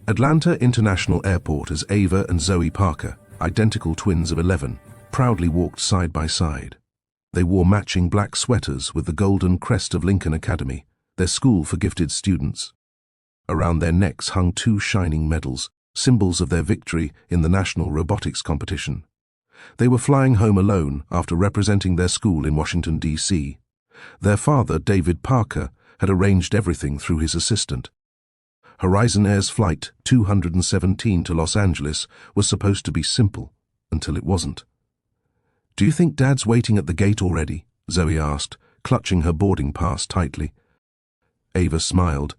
Atlanta International Airport as Ava and Zoe Parker, identical twins of 11, proudly walked side by side. They wore matching black sweaters with the golden crest of Lincoln Academy, their school for gifted students. Around their necks hung two shining medals, symbols of their victory in the national robotics competition. They were flying home alone after representing their school in Washington, D.C. Their father, David Parker, had arranged everything through his assistant. Horizon Air's flight 217 to Los Angeles was supposed to be simple, until it wasn't. "Do you think Dad's waiting at the gate already?" Zoe asked, clutching her boarding pass tightly. Ava smiled.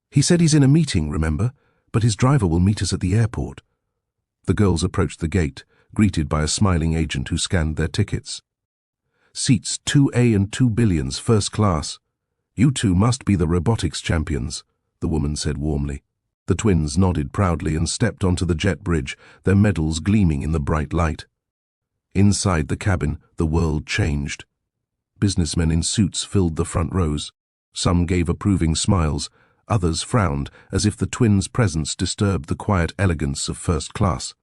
"He said he's in a meeting, remember? But his driver will meet us at the airport." The girls approached the gate, greeted by a smiling agent who scanned their tickets. "Seats 2A and 2 billions, first class. You two must be the robotics champions," the woman said warmly. The twins nodded proudly and stepped onto the jet bridge, their medals gleaming in the bright light. Inside the cabin, the world changed. Businessmen in suits filled the front rows. Some gave approving smiles, others frowned as if the twins' presence disturbed the quiet elegance of first class.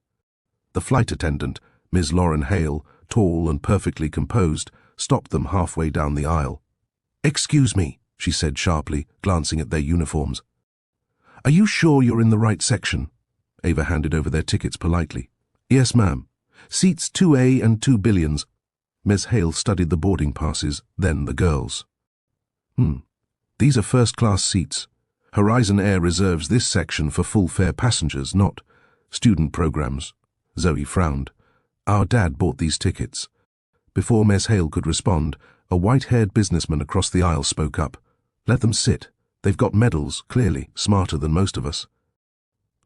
The flight attendant, Ms. Lauren Hale, tall and perfectly composed, stopped them halfway down the aisle. "Excuse me," she said sharply, glancing at their uniforms. "Are you sure you're in the right section?" Ava handed over their tickets politely. "Yes, ma'am. Seats 2A and 2 billions. Ms. Hale studied the boarding passes, then the girls. These are first-class seats. Horizon Air reserves this section for full-fare passengers, not student programs." Zoe frowned. "Our dad bought these tickets." Before Ms. Hale could respond, a white-haired businessman across the aisle spoke up. "Let them sit. They've got medals, clearly, smarter than most of us."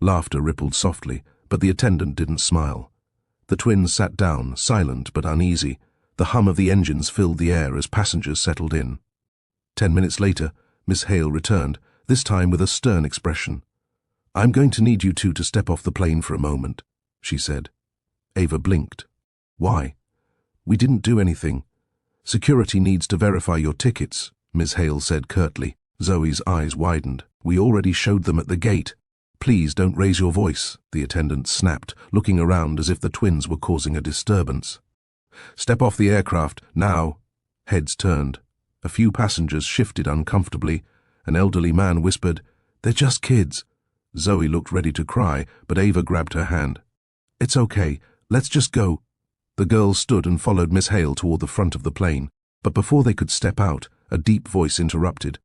Laughter rippled softly, but the attendant didn't smile. The twins sat down, silent but uneasy. The hum of the engines filled the air as passengers settled in. 10 minutes later, Miss Hale returned, this time with a stern expression. "I'm going to need you two to step off the plane for a moment," she said. Ava blinked. "Why?" "We didn't do anything. Security needs to verify your tickets," Miss Hale said curtly. Zoe's eyes widened. "We already showed them at the gate." "Please don't raise your voice," the attendant snapped, looking around as if the twins were causing a disturbance. "Step off the aircraft, now." Heads turned. A few passengers shifted uncomfortably. An elderly man whispered, "They're just kids." Zoe looked ready to cry, but Ava grabbed her hand. "It's okay. Let's just go." The girls stood and followed Miss Hale toward the front of the plane, but before they could step out, a deep voice interrupted.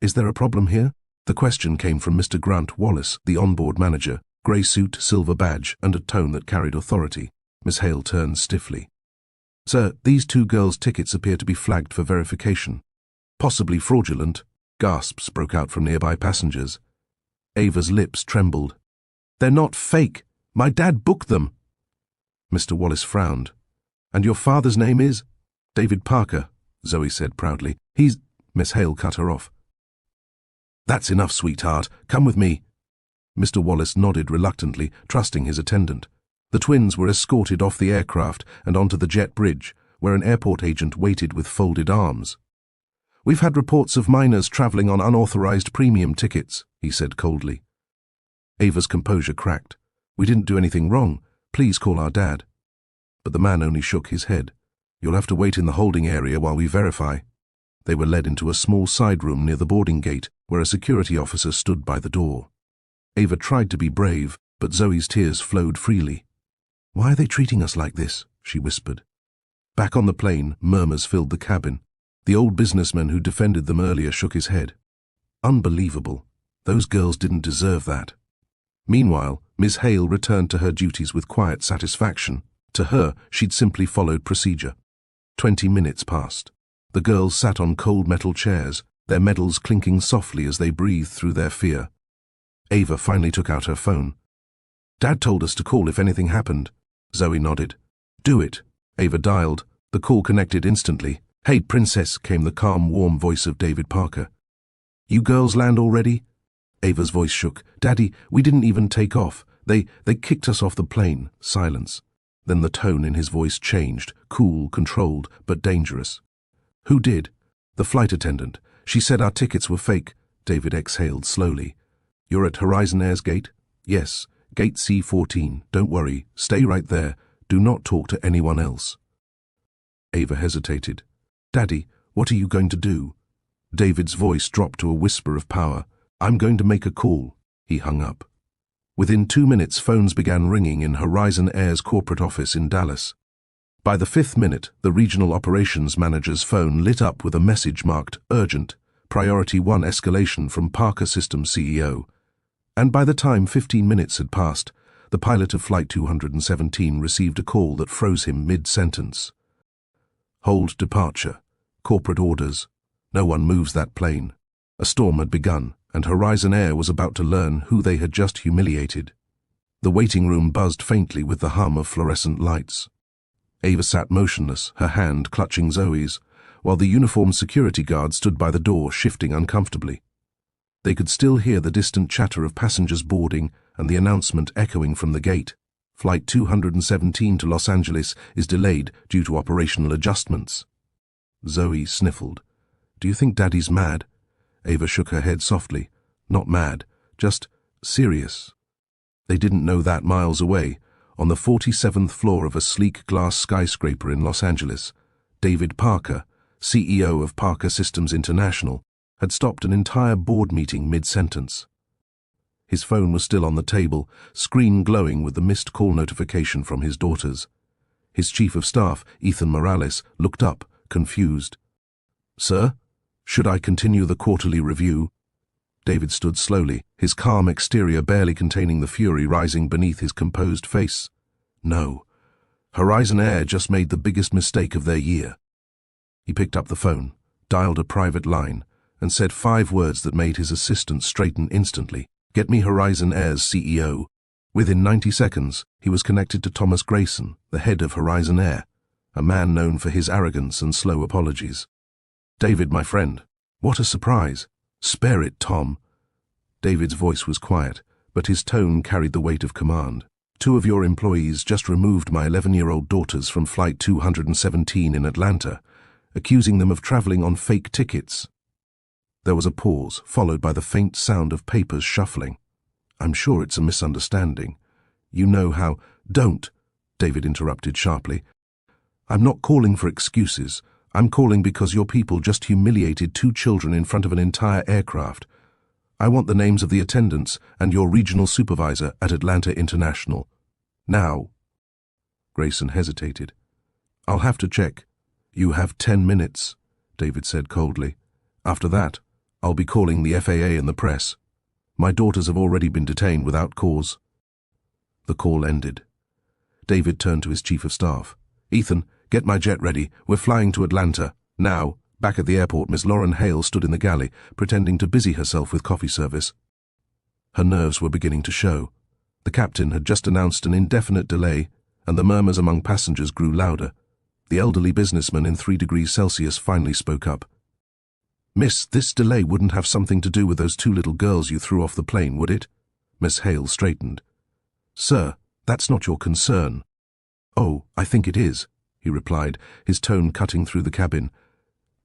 "Is there a problem here?" The question came from Mr. Grant Wallace, the onboard manager, grey suit, silver badge, and a tone that carried authority. Miss Hale turned stiffly. "Sir, these two girls' tickets appear to be flagged for verification. Possibly fraudulent." Gasps broke out from nearby passengers. Ava's lips trembled. "They're not fake. My dad booked them." Mr. Wallace frowned. "And your father's name is?" "David Parker," Zoe said proudly. "He's—" Miss Hale cut her off. "That's enough, sweetheart. Come with me." Mr. Wallace nodded reluctantly, trusting his attendant. The twins were escorted off the aircraft and onto the jet bridge, where an airport agent waited with folded arms. "We've had reports of minors traveling on unauthorized premium tickets," he said coldly. Ava's composure cracked. "We didn't do anything wrong. Please call our dad." But the man only shook his head. "You'll have to wait in the holding area while we verify." They were led into a small side room near the boarding gate, where a security officer stood by the door. Ava tried to be brave, but Zoe's tears flowed freely. "Why are they treating us like this?" she whispered. Back on the plane, murmurs filled the cabin. The old businessman who defended them earlier shook his head. Unbelievable. Those girls didn't deserve that. Meanwhile, Miss Hale returned to her duties with quiet satisfaction. To her, she'd simply followed procedure. 20 minutes passed. The girls sat on cold metal chairs, their medals clinking softly as they breathed through their fear. Ava finally took out her phone. "Dad told us to call if anything happened." Zoe nodded. "Do it." Ava dialed. The call connected instantly. "Hey, Princess," came the calm, warm voice of David Parker. "You girls land already?" Ava's voice shook. "Daddy, we didn't even take off. They kicked us off the plane." Silence. Then the tone in his voice changed, cool, controlled, but dangerous. "Who did?" "The flight attendant. She said our tickets were fake." David exhaled slowly. You're at Horizon Air's gate? Yes, gate C14. Don't worry, stay right there. Do not talk to anyone else. Ava hesitated. Daddy, what are you going to do? David's voice dropped to a whisper of power. I'm going to make a call. He hung up. Within 2 minutes, phones began ringing in Horizon Air's corporate office in Dallas. By the 5th minute, the regional operations manager's phone lit up with a message marked Urgent, Priority 1 escalation from Parker Systems CEO. And by the time 15 minutes had passed, the pilot of Flight 217 received a call that froze him mid-sentence. Hold departure. Corporate orders. No one moves that plane. A storm had begun, and Horizon Air was about to learn who they had just humiliated. The waiting room buzzed faintly with the hum of fluorescent lights. Ava sat motionless, her hand clutching Zoe's, while the uniformed security guard stood by the door, shifting uncomfortably. They could still hear the distant chatter of passengers boarding and the announcement echoing from the gate. Flight 217 to Los Angeles is delayed due to operational adjustments. Zoe sniffled. Do you think Daddy's mad? Ava shook her head softly. Not mad, just serious. They didn't know that miles away, on the 47th floor of a sleek glass skyscraper in Los Angeles, David Parker, CEO of Parker Systems International, had stopped an entire board meeting mid-sentence. His phone was still on the table, screen glowing with the missed call notification from his daughters. His chief of staff, Ethan Morales, looked up, confused. Sir, should I continue the quarterly review? David stood slowly, his calm exterior barely containing the fury rising beneath his composed face. No. Horizon Air just made the biggest mistake of their year. He picked up the phone, dialed a private line, and said 5 words that made his assistant straighten instantly. Get me Horizon Air's CEO. Within 90 seconds, he was connected to Thomas Grayson, the head of Horizon Air, a man known for his arrogance and slow apologies. David, my friend. What a surprise. Spare it, Tom. David's voice was quiet, but his tone carried the weight of command. 2 of your employees just removed my 11-year-old daughters from Flight 217 in Atlanta, accusing them of traveling on fake tickets. There was a pause, followed by the faint sound of papers shuffling. I'm sure it's a misunderstanding. You know how— Don't, David interrupted sharply. I'm not calling for excuses. I'm calling because your people just humiliated 2 children in front of an entire aircraft. I want the names of the attendants and your regional supervisor at Atlanta International. Now. Grayson hesitated. I'll have to check. You have 10 minutes, David said coldly. After that, I'll be calling the FAA and the press. My daughters have already been detained without cause. The call ended. David turned to his chief of staff. Ethan, get my jet ready. We're flying to Atlanta. Now. Back at the airport, Miss Lauren Hale stood in the galley, pretending to busy herself with coffee service. Her nerves were beginning to show. The captain had just announced an indefinite delay, and the murmurs among passengers grew louder. The elderly businessman in 3 degrees Celsius finally spoke up. Miss, this delay wouldn't have something to do with those 2 little girls you threw off the plane, would it? Miss Hale straightened. Sir, that's not your concern. Oh, I think it is, he replied, his tone cutting through the cabin.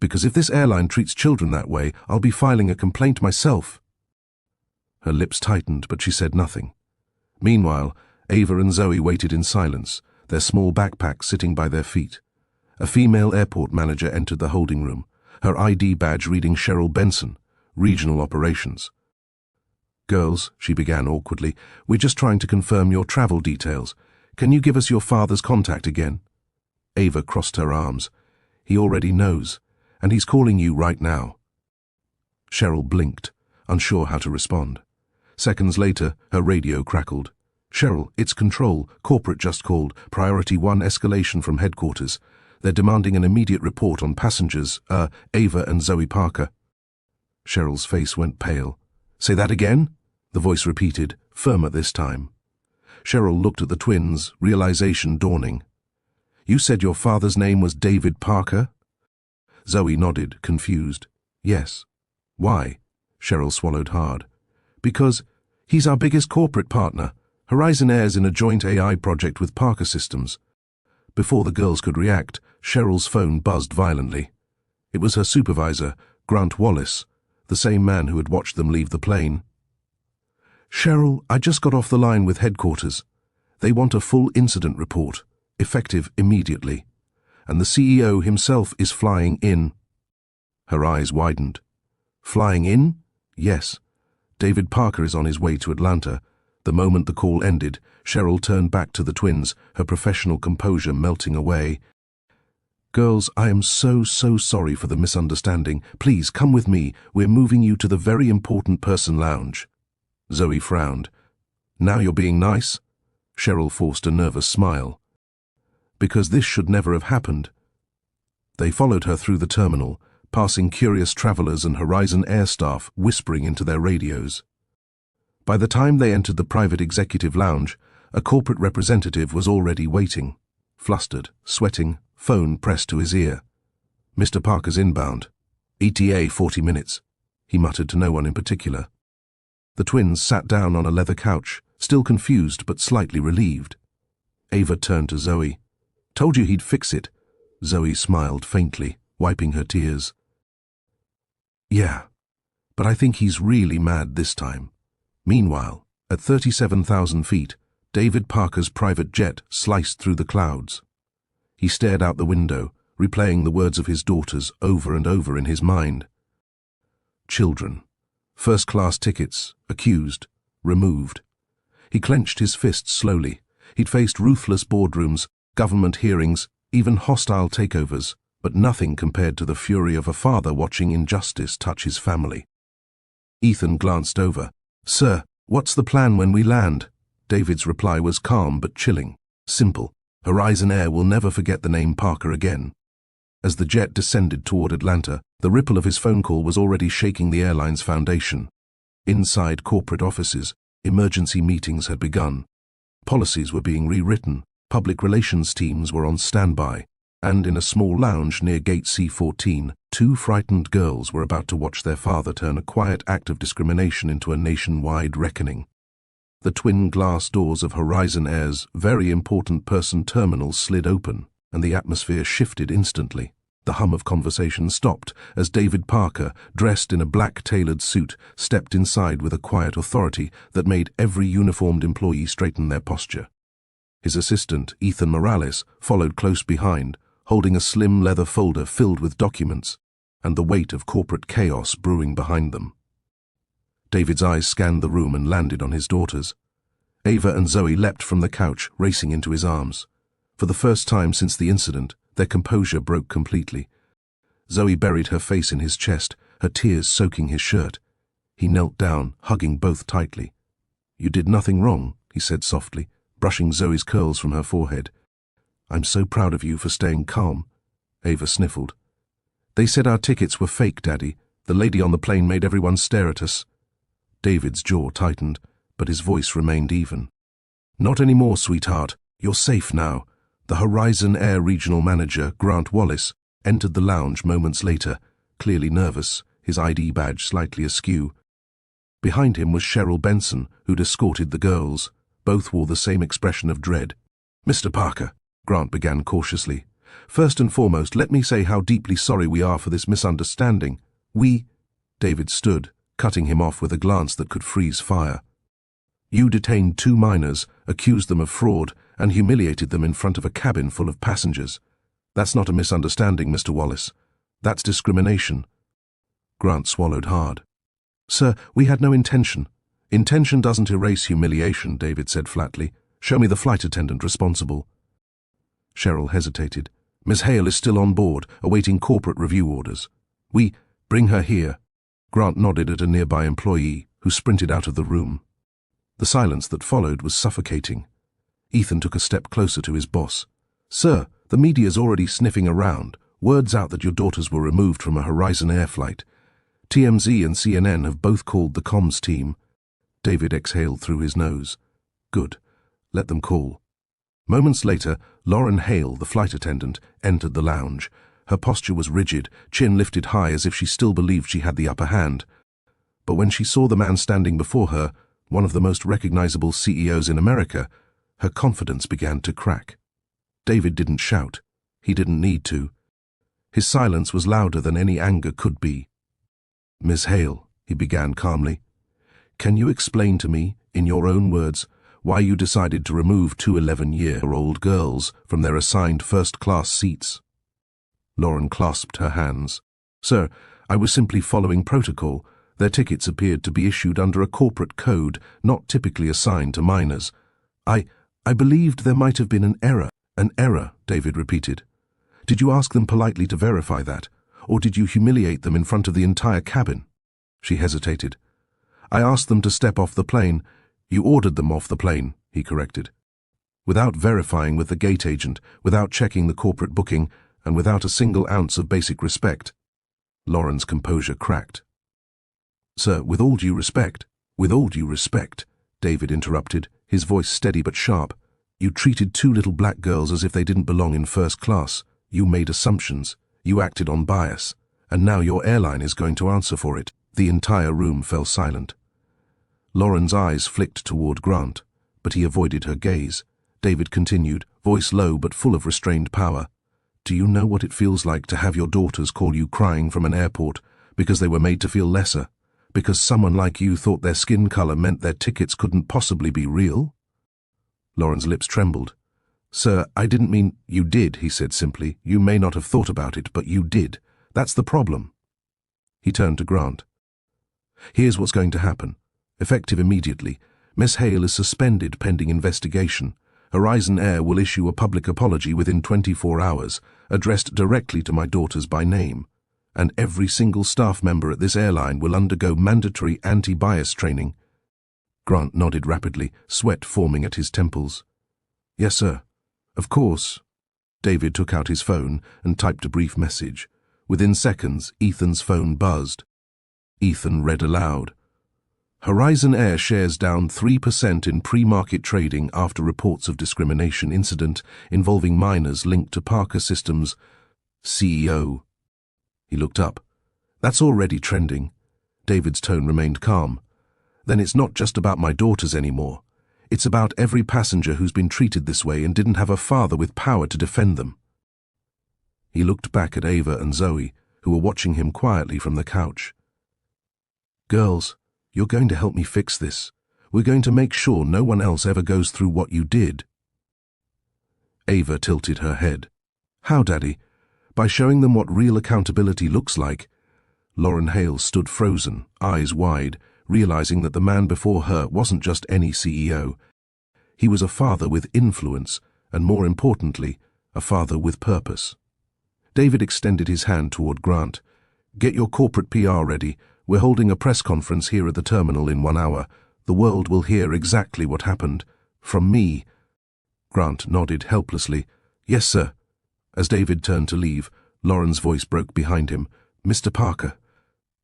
Because if this airline treats children that way, I'll be filing a complaint myself. Her lips tightened, but she said nothing. Meanwhile, Ava and Zoe waited in silence, their small backpacks sitting by their feet. A female airport manager entered the holding room, her ID badge reading Cheryl Benson, Regional Operations. Girls, she began awkwardly, we're just trying to confirm your travel details. Can you give us your father's contact again? Ava crossed her arms. He already knows, and he's calling you right now. Cheryl blinked, unsure how to respond. Seconds later, her radio crackled. Cheryl, it's Control. Corporate just called. Priority 1 escalation from headquarters. They're demanding an immediate report on passengers, Ava and Zoe Parker. Cheryl's face went pale. Say that again? The voice repeated, firmer this time. Cheryl looked at the twins, realization dawning. You said your father's name was David Parker? Zoe nodded, confused. Yes. Why? Cheryl swallowed hard. Because he's our biggest corporate partner. Horizon Air's in a joint AI project with Parker Systems. Before the girls could react, Cheryl's phone buzzed violently. It was her supervisor, Grant Wallace, the same man who had watched them leave the plane. Cheryl, I just got off the line with headquarters. They want a full incident report, effective immediately. And the CEO himself is flying in. Her eyes widened. Flying in? Yes. David Parker is on his way to Atlanta. The moment the call ended, Cheryl turned back to the twins, her professional composure melting away. Girls, I am so sorry for the misunderstanding. Please come with me. We're moving you to the very important person lounge. Zoe frowned. Now you're being nice? Cheryl forced a nervous smile. Because this should never have happened. They followed her through the terminal, passing curious travelers and Horizon Air staff whispering into their radios. By the time they entered the private executive lounge, a corporate representative was already waiting, flustered, sweating, phone pressed to his ear. Mr. Parker's inbound. ETA 40 minutes, he muttered to no one in particular. The twins sat down on a leather couch, still confused but slightly relieved. Ava turned to Zoe. Told you he'd fix it. Zoe smiled faintly, wiping her tears. Yeah, but I think he's really mad this time. Meanwhile, at 37,000 feet, David Parker's private jet sliced through the clouds. He stared out the window, replaying the words of his daughters over and over in his mind. Children. First-class tickets, accused, removed. He clenched his fists slowly. He'd faced ruthless boardrooms, government hearings, even hostile takeovers, but nothing compared to the fury of a father watching injustice touch his family. Ethan glanced over. Sir, what's the plan when we land? David's reply was calm but chilling. Simple. Horizon Air will never forget the name Parker again. As the jet descended toward Atlanta, the ripple of his phone call was already shaking the airline's foundation. Inside corporate offices, emergency meetings had begun. Policies were being rewritten, public relations teams were on standby, and in a small lounge near Gate C-14, two frightened girls were about to watch their father turn a quiet act of discrimination into a nationwide reckoning. The twin glass doors of Horizon Air's very important person terminal slid open, and the atmosphere shifted instantly. The hum of conversation stopped as David Parker, dressed in a black tailored suit, stepped inside with a quiet authority that made every uniformed employee straighten their posture. His assistant, Ethan Morales, followed close behind, holding a slim leather folder filled with documents, and the weight of corporate chaos brewing behind them. David's eyes scanned the room and landed on his daughters. Ava and Zoe leapt from the couch, racing into his arms. For the first time since the incident, their composure broke completely. Zoe buried her face in his chest, her tears soaking his shirt. He knelt down, hugging both tightly. You did nothing wrong, he said softly, brushing Zoe's curls from her forehead. I'm so proud of you for staying calm. Ava sniffled. They said our tickets were fake, Daddy. The lady on the plane made everyone stare at us. David's jaw tightened, but his voice remained even. Not anymore, sweetheart. You're safe now. The Horizon Air Regional Manager, Grant Wallace, entered the lounge moments later, clearly nervous, his ID badge slightly askew. Behind him was Cheryl Benson, who'd escorted the girls. Both wore the same expression of dread. Mr. Parker, Grant began cautiously. First and foremost, let me say how deeply sorry we are for this misunderstanding. David stood, cutting him off with a glance that could freeze fire. You detained two minors, accused them of fraud, and humiliated them in front of a cabin full of passengers. That's not a misunderstanding, Mr. Wallace. That's discrimination. Grant swallowed hard. Sir, we had no intention. Intention doesn't erase humiliation, David said flatly. Show me the flight attendant responsible. Cheryl hesitated. Miss Hale is still on board, awaiting corporate review orders. Bring her here. Grant nodded at a nearby employee, who sprinted out of the room. The silence that followed was suffocating. Ethan took a step closer to his boss. Sir, the media's already sniffing around. Word's out that your daughters were removed from a Horizon Air flight. TMZ and CNN have both called the comms team. David exhaled through his nose. Good. Let them call. Moments later, Lauren Hale, the flight attendant, entered the lounge. Her posture was rigid, chin lifted high as if she still believed she had the upper hand. But when she saw the man standing before her, one of the most recognizable CEOs in America, her confidence began to crack. David didn't shout. He didn't need to. His silence was louder than any anger could be. Miss Hale, he began calmly, can you explain to me, in your own words, why you decided to remove two 11-year-old girls from their assigned first-class seats. Lauren clasped her hands. Sir, I was simply following protocol. Their tickets appeared to be issued under a corporate code not typically assigned to minors. I believed there might have been an error. An error, David repeated. Did you ask them politely to verify that, or did you humiliate them in front of the entire cabin? She hesitated. I asked them to step off the plane. You ordered them off the plane, he corrected. Without verifying with the gate agent, without checking the corporate booking, and without a single ounce of basic respect. Lauren's composure cracked. Sir, with all due respect, David interrupted, his voice steady but sharp. You treated two little black girls as if they didn't belong in first class. You made assumptions. You acted on bias. And now your airline is going to answer for it. The entire room fell silent. Lauren's eyes flicked toward Grant, but he avoided her gaze. David continued, voice low but full of restrained power. Do you know what it feels like to have your daughters call you crying from an airport because they were made to feel lesser? Because someone like you thought their skin color meant their tickets couldn't possibly be real? Lauren's lips trembled. Sir, I didn't mean— You did, he said simply. You may not have thought about it, but you did. That's the problem. He turned to Grant. Here's what's going to happen. Effective immediately, Miss Hale is suspended pending investigation. Horizon Air will issue a public apology within 24 hours, addressed directly to my daughters by name. And every single staff member at this airline will undergo mandatory anti-bias training. Grant nodded rapidly, sweat forming at his temples. Yes, sir. Of course. David took out his phone and typed a brief message. Within seconds, Ethan's phone buzzed. Ethan read aloud. Horizon Air shares down 3% in pre-market trading after reports of discrimination incident involving minors linked to Parker Systems' CEO. He looked up. That's already trending. David's tone remained calm. Then it's not just about my daughters anymore. It's about every passenger who's been treated this way and didn't have a father with power to defend them. He looked back at Ava and Zoe, who were watching him quietly from the couch. Girls, you're going to help me fix this. We're going to make sure no one else ever goes through what you did. Ava tilted her head. How, Daddy? By showing them what real accountability looks like. Lauren Hale stood frozen, eyes wide, realizing that the man before her wasn't just any CEO. He was a father with influence, and more importantly, a father with purpose. David extended his hand toward Grant. Get your corporate PR ready. We're holding a press conference here at the terminal in 1 hour. The world will hear exactly what happened. From me. Grant nodded helplessly. Yes, sir. As David turned to leave, Lauren's voice broke behind him. Mr. Parker,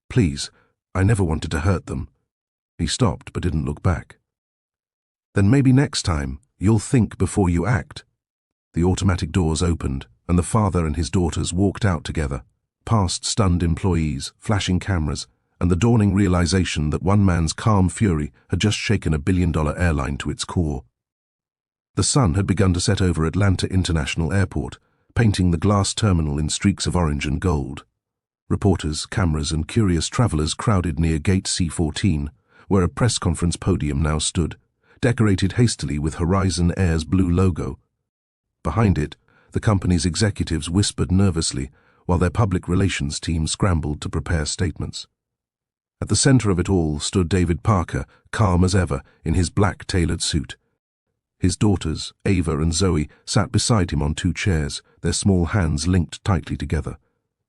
please, I never wanted to hurt them. He stopped but didn't look back. Then maybe next time, you'll think before you act. The automatic doors opened, and the father and his daughters walked out together, past stunned employees, flashing cameras, and the dawning realization that one man's calm fury had just shaken a billion-dollar airline to its core. The sun had begun to set over Atlanta International Airport, painting the glass terminal in streaks of orange and gold. Reporters, cameras, and curious travelers crowded near Gate C-14, where a press conference podium now stood, decorated hastily with Horizon Air's blue logo. Behind it, the company's executives whispered nervously, while their public relations team scrambled to prepare statements. At the center of it all stood David Parker, calm as ever, in his black tailored suit. His daughters, Ava and Zoe, sat beside him on 2 chairs, their small hands linked tightly together.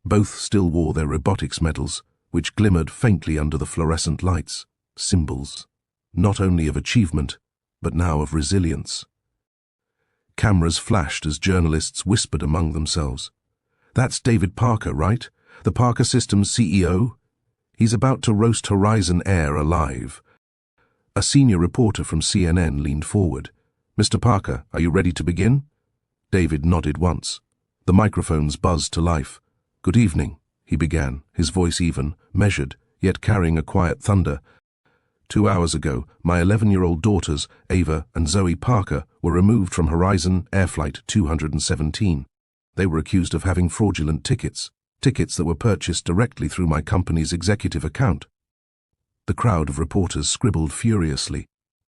Both still wore their robotics medals, which glimmered faintly under the fluorescent lights, symbols, not only of achievement, but now of resilience. Cameras flashed as journalists whispered among themselves. That's David Parker, right? The Parker Systems CEO? He's about to roast Horizon Air alive. A senior reporter from CNN leaned forward. Mr. Parker, are you ready to begin? David nodded once. The microphones buzzed to life. Good evening, he began, his voice even, measured, yet carrying a quiet thunder. 2 hours ago, my 11-year-old daughters, Ava and Zoe Parker, were removed from Horizon Air Flight 217. They were accused of having fraudulent tickets that were purchased directly through my company's executive account. The crowd of reporters scribbled furiously.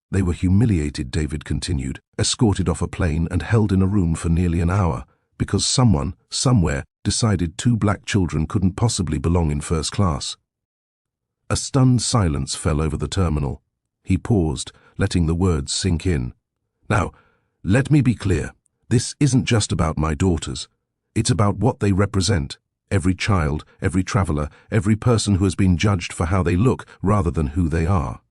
They were humiliated, David continued, escorted off a plane and held in a room for nearly an hour, because someone, somewhere, decided 2 black children couldn't possibly belong in first class. A stunned silence fell over the terminal. He paused, letting the words sink in. Now, let me be clear. This isn't just about my daughters. It's about what they represent. Every child, every traveler, every person who has been judged for how they look rather than who they are.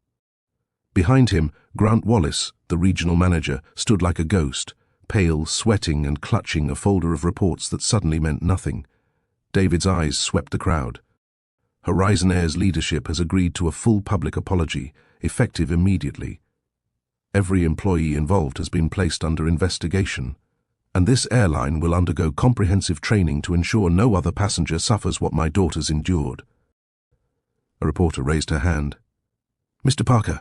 Behind him, Grant Wallace, the regional manager, stood like a ghost, pale, sweating and clutching a folder of reports that suddenly meant nothing. David's eyes swept the crowd. Horizon Air's leadership has agreed to a full public apology, effective immediately. Every employee involved has been placed under investigation, and this airline will undergo comprehensive training to ensure no other passenger suffers what my daughters endured. A reporter raised her hand. Mr. Parker,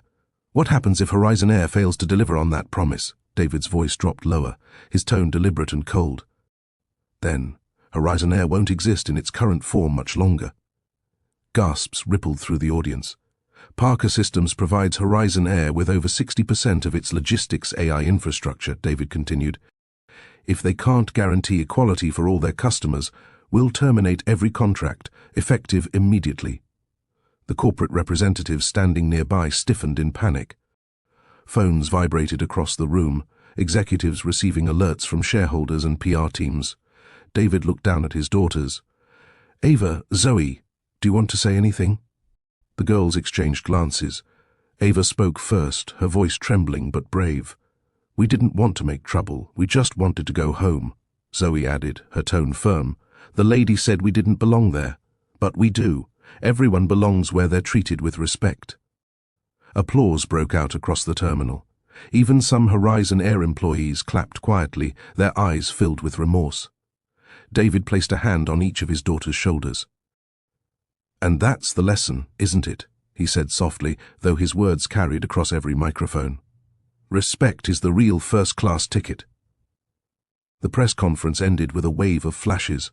what happens if Horizon Air fails to deliver on that promise? David's voice dropped lower, his tone deliberate and cold. Then, Horizon Air won't exist in its current form much longer. Gasps rippled through the audience. Parker Systems provides Horizon Air with over 60% of its logistics AI infrastructure, David continued. If they can't guarantee equality for all their customers, we'll terminate every contract, effective immediately. The corporate representatives standing nearby stiffened in panic. Phones vibrated across the room, executives receiving alerts from shareholders and PR teams. David looked down at his daughters. Ava, Zoe, do you want to say anything? The girls exchanged glances. Ava spoke first, her voice trembling but brave. We didn't want to make trouble, we just wanted to go home. Zoe added, her tone firm. The lady said we didn't belong there. But we do. Everyone belongs where they're treated with respect. Applause broke out across the terminal. Even some Horizon Air employees clapped quietly, their eyes filled with remorse. David placed a hand on each of his daughter's shoulders. And that's the lesson, isn't it? He said softly, though his words carried across every microphone. Respect is the real first-class ticket. The press conference ended with a wave of flashes.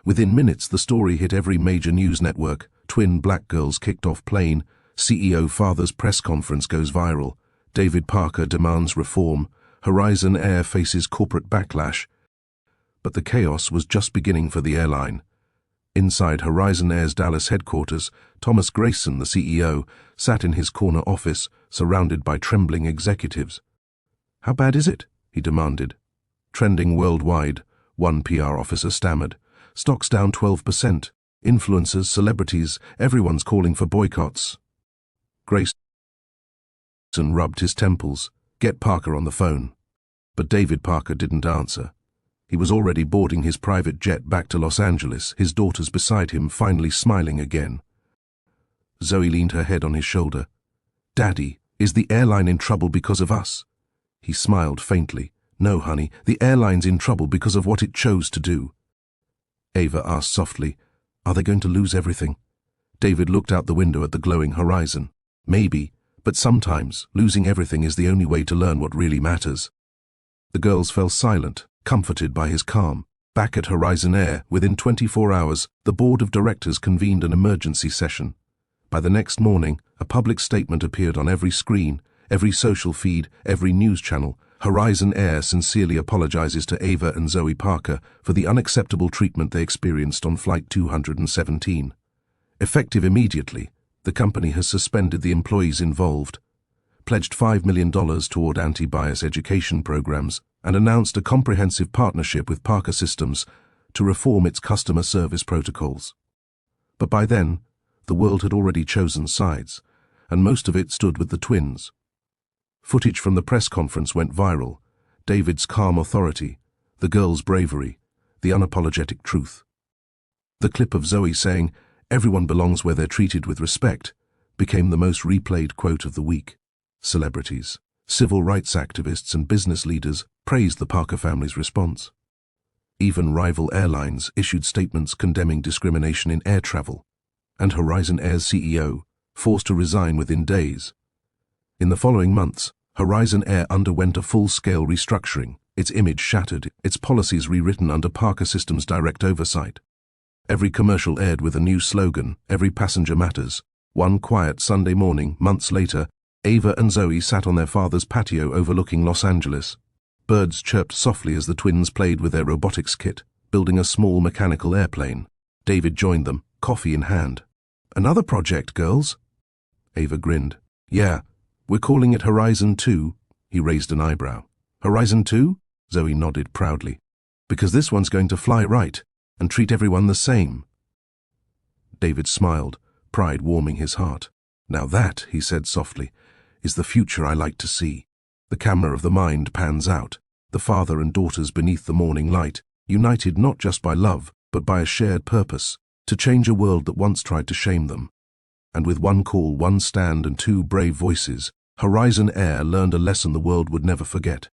Within minutes, the story hit every major news network. Twin black girls kicked off plane. CEO father's press conference goes viral. David Parker demands reform. Horizon Air faces corporate backlash. But the chaos was just beginning for the airline. Inside Horizon Air's Dallas headquarters, Thomas Grayson, the CEO, sat in his corner office, surrounded by trembling executives. How bad is it? He demanded. Trending worldwide, one PR officer stammered. Stocks down 12%. Influencers, celebrities, everyone's calling for boycotts. Grayson rubbed his temples. Get Parker on the phone. But David Parker didn't answer. He was already boarding his private jet back to Los Angeles, his daughters beside him, finally smiling again. Zoe leaned her head on his shoulder. Daddy, is the airline in trouble because of us? He smiled faintly. No, honey, the airline's in trouble because of what it chose to do. Ava asked softly, are they going to lose everything? David looked out the window at the glowing horizon. Maybe, but sometimes losing everything is the only way to learn what really matters. The girls fell silent, comforted by his calm. Back at Horizon Air, within 24 hours, the board of directors convened an emergency session. By the next morning, a public statement appeared on every screen, every social feed, every news channel. Horizon Air sincerely apologizes to Ava and Zoe Parker for the unacceptable treatment they experienced on Flight 217. Effective immediately, the company has suspended the employees involved, pledged $5 million toward anti-bias education programs, and announced a comprehensive partnership with Parker Systems to reform its customer service protocols. But by then, the world had already chosen sides, and most of it stood with the twins. Footage from the press conference went viral. David's calm authority, the girls' bravery, the unapologetic truth. The clip of Zoe saying, "Everyone belongs where they're treated with respect," became the most replayed quote of the week. Celebrities, civil rights activists and business leaders praised the Parker family's response. Even rival airlines issued statements condemning discrimination in air travel, and Horizon Air's CEO forced to resign within days. In the following months, Horizon Air underwent a full-scale restructuring, its image shattered, its policies rewritten under Parker Systems' direct oversight. Every commercial aired with a new slogan, "Every passenger matters." One quiet Sunday morning, months later, Ava and Zoe sat on their father's patio overlooking Los Angeles. Birds chirped softly as the twins played with their robotics kit, building a small mechanical airplane. David joined them, coffee in hand. "Another project, girls?" Ava grinned. "Yeah, we're calling it Horizon 2. He raised an eyebrow. "Horizon 2? Zoe nodded proudly. "Because this one's going to fly right and treat everyone the same." David smiled, pride warming his heart. "Now that," he said softly, "is the future I like to see." The camera of the mind pans out, the father and daughters beneath the morning light, united not just by love, but by a shared purpose, to change a world that once tried to shame them. And with one call, one stand, and two brave voices, Horizon Air learned a lesson the world would never forget.